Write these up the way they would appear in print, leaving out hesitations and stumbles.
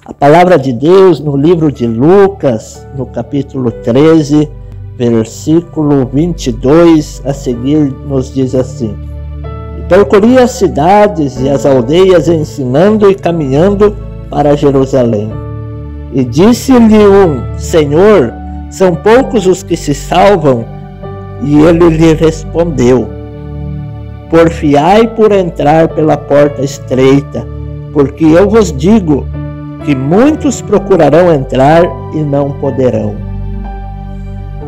A palavra de Deus no livro de Lucas, no capítulo 13, versículo 22, a seguir nos diz assim: E percorria as cidades e as aldeias, ensinando e caminhando para Jerusalém. E disse-lhe Senhor, são poucos os que se salvam? E ele lhe respondeu: Porfiai por entrar pela porta estreita, porque eu vos digo que muitos procurarão entrar e não poderão.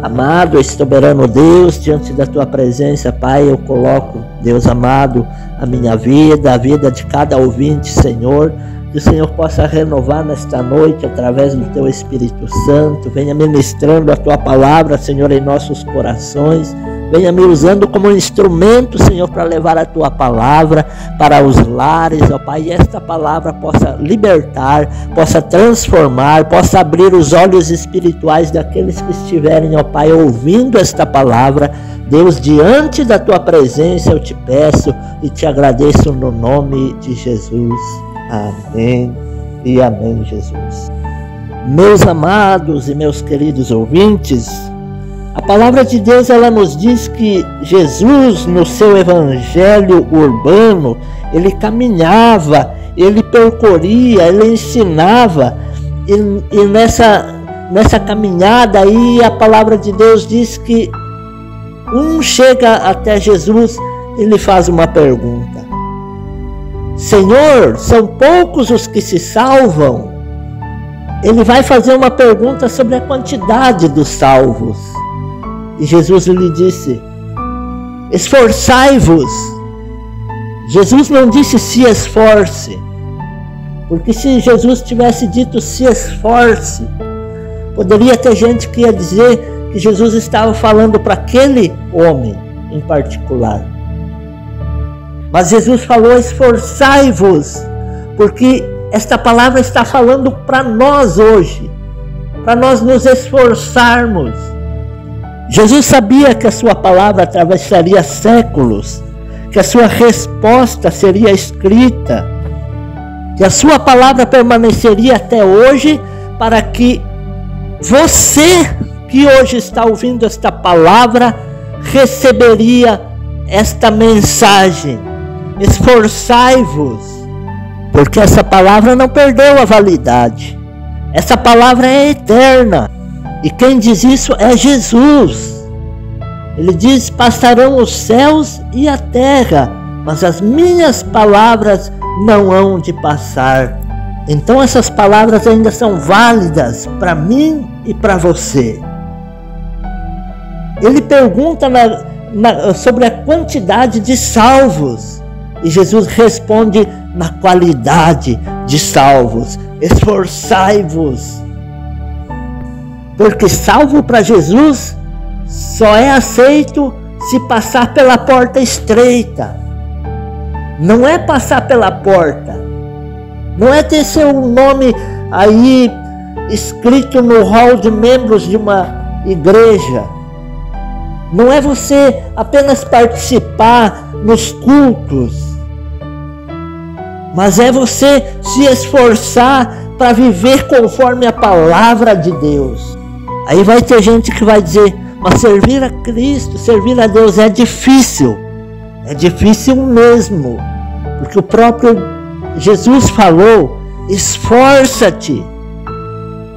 Amado e soberano Deus, diante da tua presença, Pai, eu coloco, Deus amado, a minha vida, a vida de cada ouvinte, Senhor, que o Senhor possa renovar nesta noite através do teu Espírito Santo. Venha ministrando a tua palavra, Senhor, em nossos corações. Venha me usando como instrumento, Senhor, para levar a tua palavra para os lares, ó Pai, e esta palavra possa libertar, possa transformar, possa abrir os olhos espirituais daqueles que estiverem, ó Pai, ouvindo esta palavra. Deus, diante da tua presença eu te peço e te agradeço no nome de Jesus. Amém e amém, Jesus. Meus amados e meus queridos ouvintes, a palavra de Deus, ela nos diz que Jesus, no seu evangelho urbano, ele caminhava, ele percorria, ele ensinava, e nessa caminhada aí a palavra de Deus diz que chega até Jesus e lhe faz uma pergunta: Senhor, são poucos os que se salvam? Ele vai fazer uma pergunta sobre a quantidade dos salvos. E Jesus lhe disse: esforçai-vos. Jesus não disse se esforce, porque se Jesus tivesse dito se esforce, poderia ter gente que ia dizer que Jesus estava falando para aquele homem em particular. Mas Jesus falou: esforçai-vos, porque esta palavra está falando para nós hoje, para nós nos esforçarmos. Jesus sabia que a sua palavra atravessaria séculos, que a sua resposta seria escrita, que a sua palavra permaneceria até hoje, para que você que hoje está ouvindo esta palavra receberia esta mensagem. Esforçai-vos, porque essa palavra não perdeu a validade. Essa palavra é eterna. E quem diz isso é Jesus. Ele diz: passarão os céus e a terra, mas as minhas palavras não hão de passar. Então essas palavras ainda são válidas para mim e para você. Ele pergunta sobre a quantidade de salvos. E Jesus responde na qualidade de salvos. Esforçai-vos. Porque salvo para Jesus só é aceito se passar pela porta estreita. Não é passar pela porta. Não é ter seu nome aí escrito no hall de membros de uma igreja. Não é você apenas participar nos cultos, mas é você se esforçar para viver conforme a palavra de Deus. Aí vai ter gente que vai dizer: mas servir a Cristo, servir a Deus é difícil. É difícil mesmo, porque o próprio Jesus falou: esforça-te.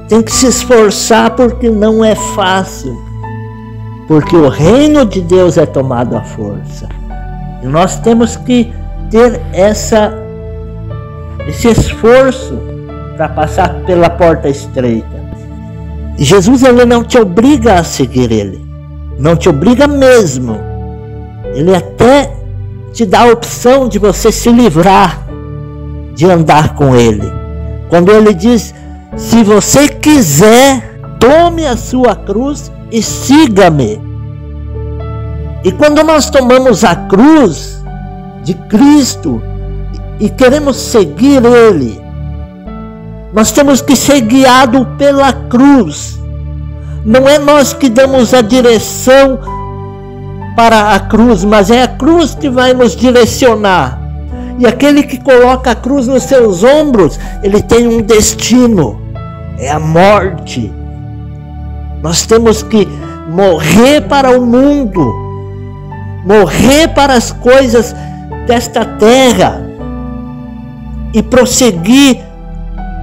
Tem que se esforçar, porque não é fácil. Porque o reino de Deus é tomado à força. E nós temos que ter esse esforço para passar pela porta estreita. E Jesus, ele não te obriga a seguir ele. Não te obriga mesmo. Ele até te dá a opção de você se livrar de andar com ele. Quando ele diz: se você quiser, tome a sua cruz e siga-me. E quando nós tomamos a cruz de Cristo e queremos seguir ele, nós temos que ser guiados pela cruz. Não é nós que damos a direção para a cruz, mas é a cruz que vai nos direcionar. E aquele que coloca a cruz nos seus ombros, ele tem um destino, é a morte. Nós temos que morrer para o mundo, morrer para as coisas desta terra e prosseguir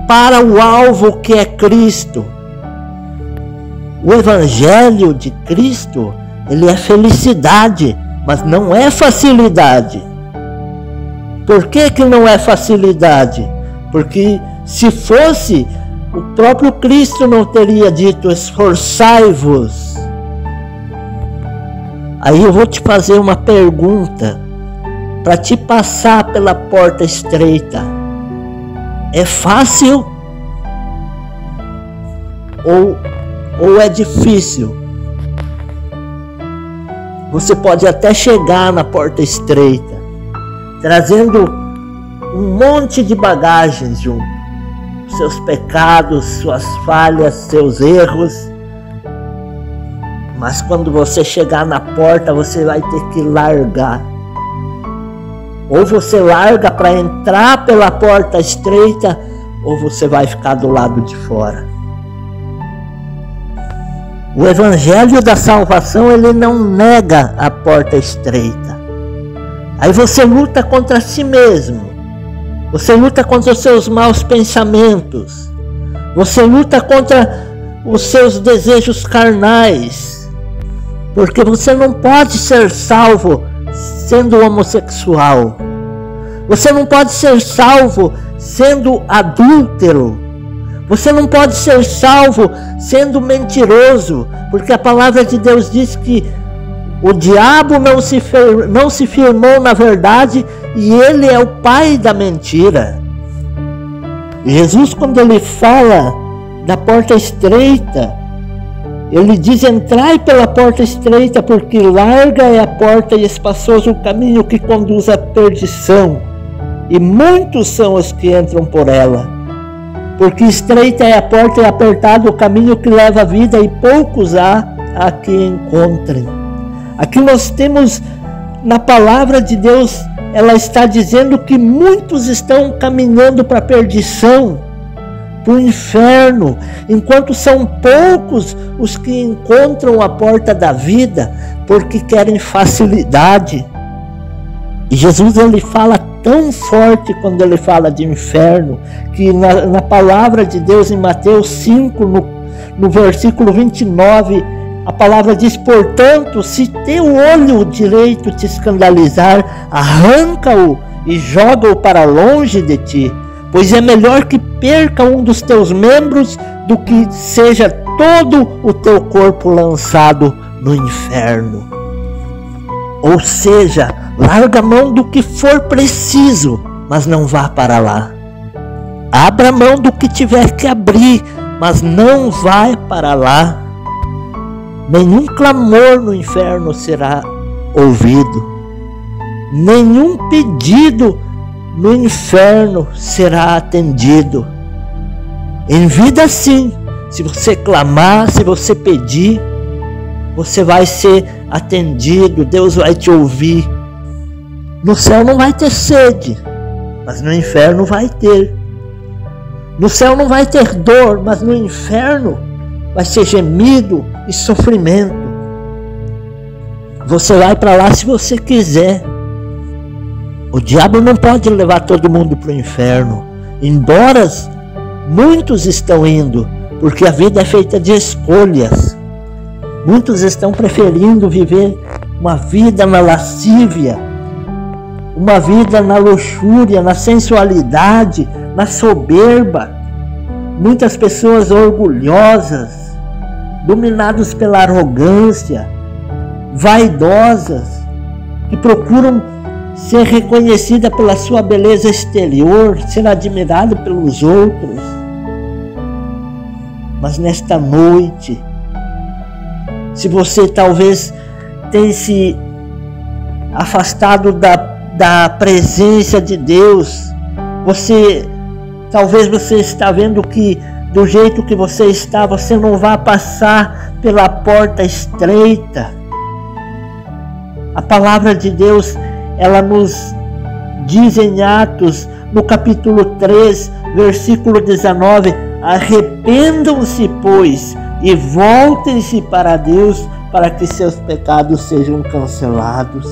para o alvo que é Cristo. O Evangelho de Cristo, ele é felicidade, mas não é facilidade. Por que que não é facilidade? Porque se fosse, o próprio Cristo não teria dito: esforçai-vos. Aí eu vou te fazer uma pergunta para te passar pela porta estreita. É fácil ou é difícil? Você pode até chegar na porta estreita, trazendo um monte de bagagens junto. Seus pecados, suas falhas, seus erros. Mas quando você chegar na porta, você vai ter que largar. Ou você larga para entrar pela porta estreita, ou você vai ficar do lado de fora. O Evangelho da salvação, ele não nega a porta estreita. Aí você luta contra si mesmo. Você luta contra os seus maus pensamentos. Você luta contra os seus desejos carnais. Porque você não pode ser salvo sendo homossexual. Você não pode ser salvo sendo adúltero. Você não pode ser salvo sendo mentiroso. Porque a palavra de Deus diz que o diabo não se firmou na verdade e ele é o pai da mentira. Jesus, quando ele fala da porta estreita, ele diz: entrai pela porta estreita, porque larga é a porta e espaçoso o caminho que conduz à perdição, e muitos são os que entram por ela. Porque estreita é a porta e apertado o caminho que leva à vida, e poucos há a que encontrem. Aqui nós temos, na palavra de Deus, ela está dizendo que muitos estão caminhando para a perdição, para o inferno, enquanto são poucos os que encontram a porta da vida, porque querem facilidade. E Jesus, ele fala tão forte quando ele fala de inferno, que na palavra de Deus, em Mateus 5, no versículo 29, a palavra diz: portanto, se teu olho direito te escandalizar, arranca-o e joga-o para longe de ti, pois é melhor que perca um dos teus membros do que seja todo o teu corpo lançado no inferno. Ou seja, larga a mão do que for preciso, mas não vá para lá. Abra a mão do que tiver que abrir, mas não vai para lá. Nenhum clamor no inferno será ouvido. Nenhum pedido no inferno será atendido. Em vida, sim, se você clamar, se você pedir, você vai ser atendido, Deus vai te ouvir. No céu não vai ter sede, mas no inferno vai ter. No céu não vai ter dor, mas no inferno vai ser gemido e sofrimento. Você vai para lá se você quiser. O diabo não pode levar todo mundo para o inferno, embora muitos estão indo, porque a vida é feita de escolhas. Muitos estão preferindo viver uma vida na lascívia, uma vida na luxúria, na sensualidade, na soberba. Muitas pessoas orgulhosas, dominadas pela arrogância, vaidosas, que procuram ser reconhecida pela sua beleza exterior, ser admirada pelos outros. Mas nesta noite, se você talvez tenha se afastado da presença de Deus, talvez você está vendo que do jeito que você está, você não vai passar pela porta estreita. A palavra de Deus, ela nos diz em Atos, no capítulo 3, versículo 19, arrependam-se, pois, e voltem-se para Deus, para que seus pecados sejam cancelados.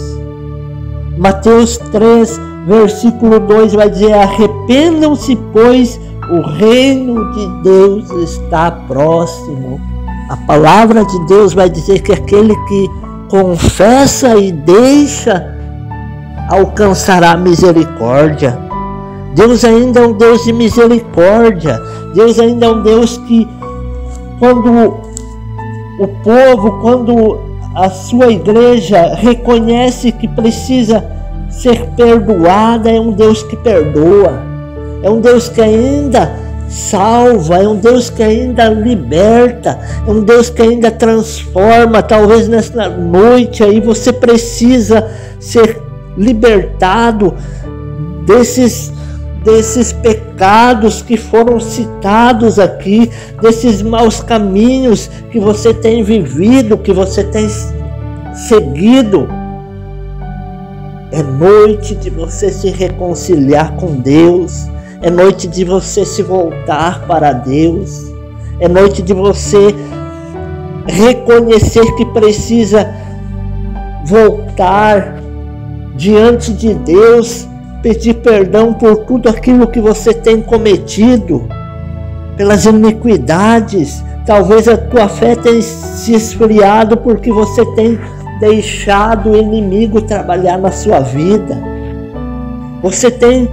Mateus 3, versículo 2 vai dizer, arrependam-se, pois, o reino de Deus está próximo. A palavra de Deus vai dizer que aquele que confessa e deixa alcançará misericórdia. Deus ainda é um Deus de misericórdia. Deus ainda é um Deus que, quando o povo, quando a sua igreja reconhece que precisa ser perdoada, é um Deus que perdoa. É um Deus que ainda salva, é um Deus que ainda liberta, é um Deus que ainda transforma. Talvez nesta noite aí você precisa ser libertado desses pecados que foram citados aqui, desses maus caminhos que você tem vivido, que você tem seguido. É noite de você se reconciliar com Deus. É noite de você se voltar para Deus. É noite de você reconhecer que precisa voltar diante de Deus, pedir perdão por tudo aquilo que você tem cometido, pelas iniquidades. Talvez a tua fé tenha se esfriado porque você tem deixado o inimigo trabalhar na sua vida. Você tem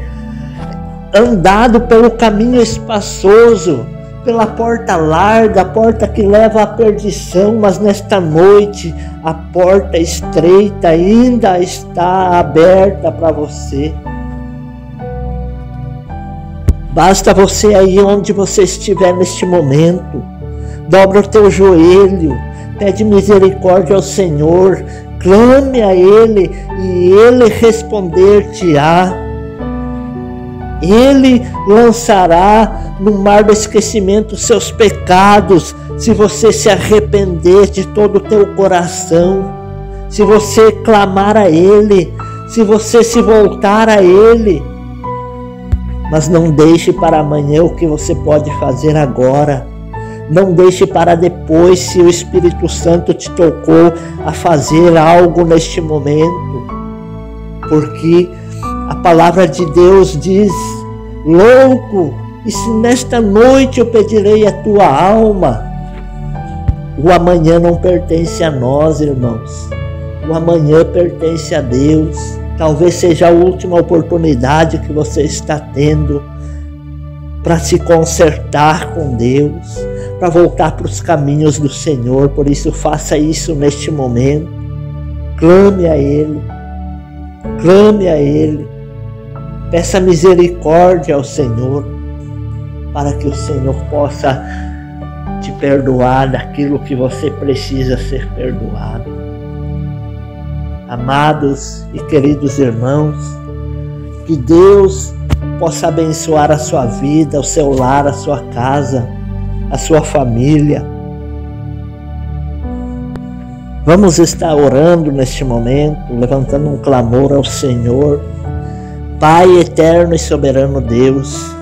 andado pelo caminho espaçoso, pela porta larga, a porta que leva à perdição, mas nesta noite a porta estreita ainda está aberta para você. Basta você aí onde você estiver neste momento, dobra o teu joelho, pede misericórdia ao Senhor, clame a Ele e Ele responder-te-á. Ele lançará no mar do esquecimento os seus pecados, se você se arrepender de todo o teu coração, se você clamar a Ele, se você se voltar a Ele. Mas não deixe para amanhã o que você pode fazer agora. Não deixe para depois, se o Espírito Santo te tocou a fazer algo neste momento. Porque a palavra de Deus diz, louco, e se nesta noite eu pedirei a tua alma? O amanhã não pertence a nós, irmãos. O amanhã pertence a Deus. Talvez seja a última oportunidade que você está tendo para se consertar com Deus, para voltar para os caminhos do Senhor. Por isso, faça isso neste momento. Clame a Ele. Clame a Ele. Peça misericórdia ao Senhor, para que o Senhor possa te perdoar daquilo que você precisa ser perdoado. Amados e queridos irmãos, que Deus possa abençoar a sua vida, o seu lar, a sua casa, a sua família. Vamos estar orando neste momento, levantando um clamor ao Senhor. Pai eterno e soberano Deus,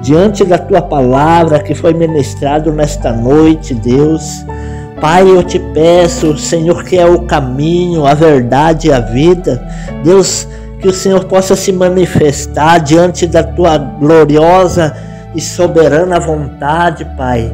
diante da tua palavra que foi ministrado nesta noite, Deus, Pai, eu te peço, Senhor, que é o caminho, a verdade e a vida. Deus, que o Senhor possa se manifestar diante da tua gloriosa e soberana vontade, Pai.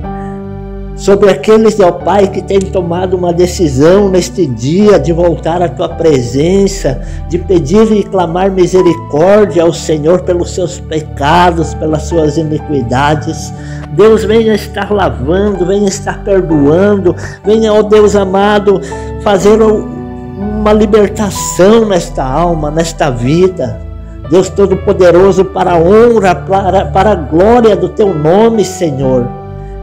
Sobre aqueles, ó Pai, que têm tomado uma decisão neste dia de voltar à tua presença, de pedir e clamar misericórdia ao Senhor pelos seus pecados, pelas suas iniquidades. Deus, venha estar lavando, venha estar perdoando, venha, ó Deus amado, fazer uma libertação nesta alma, nesta vida. Deus Todo-Poderoso, para a honra, para a glória do teu nome, Senhor.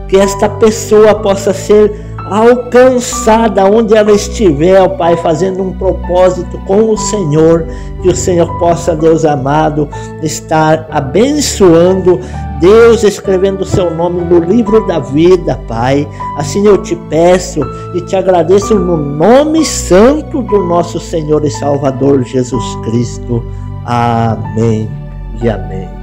Que esta pessoa possa ser alcançada onde ela estiver, ó Pai, fazendo um propósito com o Senhor. Que o Senhor possa, Deus amado, estar abençoando, Deus, escrevendo o seu nome no livro da vida, Pai. Assim eu te peço e te agradeço no nome santo do nosso Senhor e Salvador Jesus Cristo. Amém e amém.